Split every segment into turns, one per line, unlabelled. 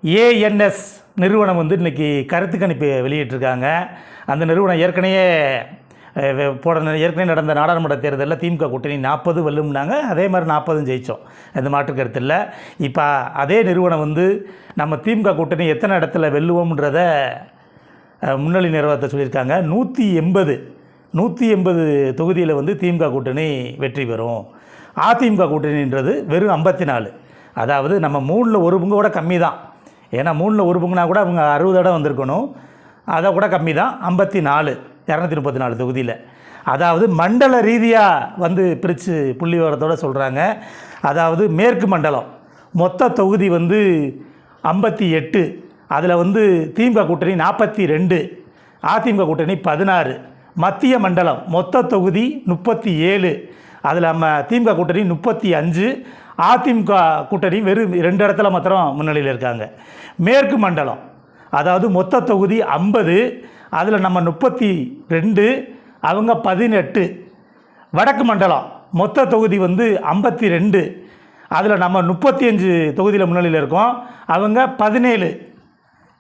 ANS நிறுவனம் வந்து இன்றைக்கி கருத்து கணிப்பு வெளியிட்டிருக்காங்க. அந்த நிறுவனம் ஏற்கனவே நடந்த நாடாளுமன்ற தேர்தலில் திமுக கூட்டணி 40 வெல்லும்னாங்க. அதே மாதிரி 40 ஜெயித்தோம், எந்த மாற்று கருத்து இல்லை. இப்போ அதே நிறுவனம் வந்து நம்ம திமுக கூட்டணி எத்தனை இடத்துல வெல்லுவோம்ன்றத முன்னணி நிறுவனத்தை சொல்லியிருக்காங்க. 180 தொகுதியில் வந்து திமுக கூட்டணி வெற்றி பெறும். அதிமுக கூட்டணின்றது வெறும் 54. அதாவது நம்ம 3ல் 1 பங்கோட கம்மி தான். ஏன்னா 3ல் 1 பங்குனா கூட அவங்க 60 இடம் வந்திருக்கணும். அதை கூட கம்மி தான். 54, 234 தொகுதியில். அதாவது மண்டல ரீதியாக வந்து பிரித்து புள்ளி விவரத்தோடு சொல்கிறாங்க. அதாவது மேற்கு மண்டலம் மொத்த தொகுதி வந்து 58. அதில் வந்து திமுக கூட்டணி 42, அதிமுக கூட்டணி 16. மத்திய மண்டலம் மொத்த தொகுதி 37. அதில் நம்ம திமுக கூட்டணி 35, அதிமுக கூட்டணி வெறும் 2 இடத்துல மாத்திரம் முன்னிலையில் இருக்காங்க. மேற்கு மண்டலம் அதாவது மொத்த தொகுதி 50. அதில் நம்ம 32, அவங்க 18. வடக்கு மண்டலம் மொத்த தொகுதி வந்து 52. அதில் நம்ம 35 தொகுதியில் முன்னிலையில் இருக்கோம், அவங்க 17.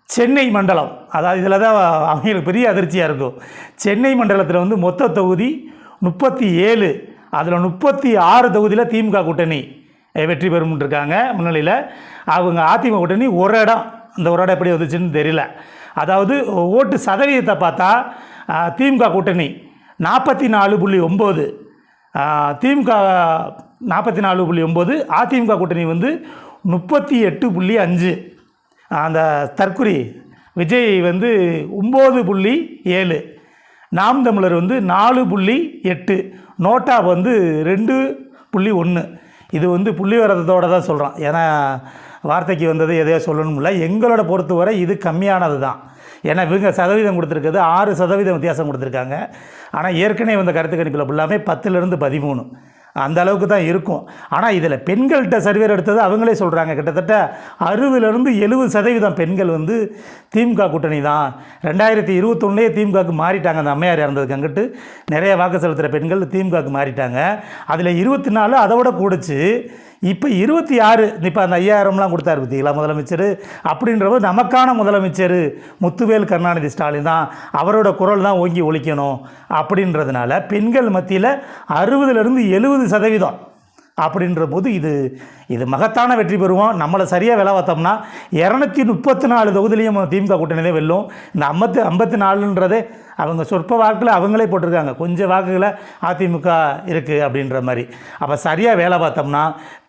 சென்னை மண்டலம், அதாவது இதில் தான் அவங்களுக்கு பெரிய அதிர்ச்சியாக இருக்கும். சென்னை மண்டலத்தில் வந்து மொத்த தொகுதி 37. அதில் 36 தொகுதியில் திமுக கூட்டணி வெற்றி பெறும் இருக்காங்க முன்னிலையில். அவங்க அதிமுக கூட்டணி ஒரு இடம், அந்த ஒரு இடம் எப்படி வந்துச்சுன்னு தெரியல. அதாவது ஓட்டு சதவீதத்தை பார்த்தா திமுக கூட்டணி 44.9, திமுக 44.9, அதிமுக கூட்டணி வந்து 38.5. அந்த தற்குறி விஜய் வந்து 9.7, நாம் தமிழர் வந்து 4.8, நோட்டா வந்து 2.1. இது வந்து புள்ளி விவரத்தோடு தான் சொல்கிறோம். ஏன்னா வார்த்தைக்கு வந்தது எதையோ சொல்லணும்ல. எங்களோட பொறுத்தவரை இது கம்மியானது தான். ஏன்னா இவங்க சதவீதம் கொடுத்துருக்குது 6% வித்தியாசம் கொடுத்துருக்காங்க. ஆனால் ஏற்கனவே வந்த கருத்து கணிப்பில் ஃபுல்லாமே 10லேருந்து 13 அந்த அளவுக்கு தான் இருக்கும். ஆனால் இதில் பெண்கள்கிட்ட சர்வே எடுத்தது அவங்களே சொல்கிறாங்க, கிட்டத்தட்ட 60லேருந்து 70% பெண்கள் வந்து திமுக கூட்டணி தான். 2021 திமுகவுக்கு மாறிட்டாங்க. அந்த அம்மையார் இறந்ததுக்கு அங்கிட்டு நிறைய வாக்கு செலுத்துகிற பெண்கள் திமுகவுக்கு மாறிட்டாங்க. அதில் 24 அதை விட கூடுச்சு. இப்போ 26. இப்போ அந்த 5000லாம் கொடுத்தாரு பார்த்தீங்களா முதலமைச்சர். அப்படின்றப்போ நமக்கான முதலமைச்சர் முத்துவேல் கருணாநிதி ஸ்டாலின் தான், அவரோட குரல் தான் ஓங்கி ஒலிக்கணும். அப்படின்றதுனால பெண்கள் மத்தியில் 60லேருந்து 70% அப்படின்ற போது இது மகத்தான வெற்றி பெறுவோம். நம்மளை சரியாக விலை பார்த்தோம்னா 234 தொகுதியிலையும் திமுக கூட்டணியே வெல்லும். இந்த 54ன்றதே அவங்க சொற்ப வாக்கில் அவங்களே போட்டிருக்காங்க, கொஞ்சம் வாக்குகளை அதிமுக இருக்குது அப்படின்ற மாதிரி. அப்போ சரியாக வேலை பார்த்தோம்னா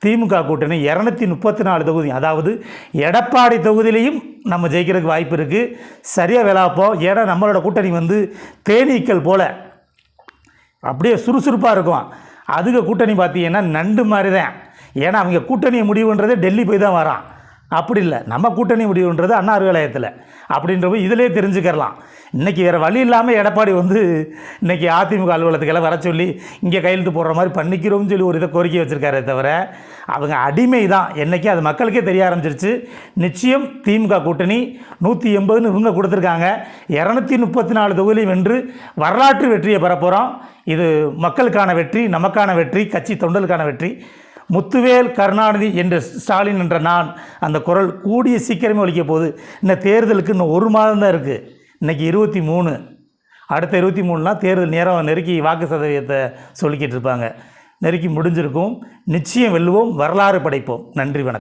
திமுக கூட்டணி 234 தொகுதி, அதாவது எடப்பாடி தொகுதியிலையும் நம்ம ஜெயிக்கிறதுக்கு வாய்ப்பு இருக்குது. சரியாக வேலை பார்ப்போம். ஏன்னா நம்மளோட கூட்டணி வந்து தேனீக்கள் போல் அப்படியே சுறுசுறுப்பாக இருக்கும். அதுக்கு கூட்டணி பார்த்தீங்கன்னா நண்டு மாதிரி தான். ஏன்னா அவங்க கூட்டணி முடிவுன்றது டெல்லி போய் தான் வரான். அப்படி இல்லை, நம்ம கூட்டணி முடிவுன்றது அண்ணா அறிவாலயத்தில். அப்படின்றப்போ இதிலே தெரிஞ்சுக்கலாம். இன்றைக்கி வேறு வழி இல்லாமல் எடப்பாடி வந்து இன்றைக்கி அதிமுக அலுவலகத்துக்கெல்லாம் வர சொல்லி இங்கே கையெழுத்து போடுற மாதிரி பண்ணிக்கிறோம்னு சொல்லி ஒரு இதை கோரிக்கை வச்சுருக்காரே தவிர அவங்க அடிமை தான். என்றைக்கு அது மக்களுக்கே தெரிய ஆரம்பிச்சிருச்சு. நிச்சயம் திமுக கூட்டணி 180ன்னு இவங்க கொடுத்துருக்காங்க. 234 தொகுதியும் வென்று வரலாற்று வெற்றியை பெற போகிறோம். இது மக்களுக்கான வெற்றி, நமக்கான வெற்றி, கட்சி தொண்டலுக்கான வெற்றி. முத்துவேல் கருணாநிதி என்ற ஸ்டாலின் என்ற நான் அந்த குரல் கூடிய சீக்கிரமே ஒலிக்க போகுது. இந்த தேர்தலுக்கு இன்னும் 1 மாதம் தான் இருக்குது. இன்றைக்கி 23, அடுத்த 23லாம் தேர்தல் நேரம் நெருக்கி வாக்கு சதவீதத்தை சொல்லிக்கிட்டு இருப்பாங்க. நெருக்கி முடிஞ்சிருக்கும். நிச்சயம் வெல்லுவோம், வரலாறு படைப்போம். நன்றி, வணக்கம்.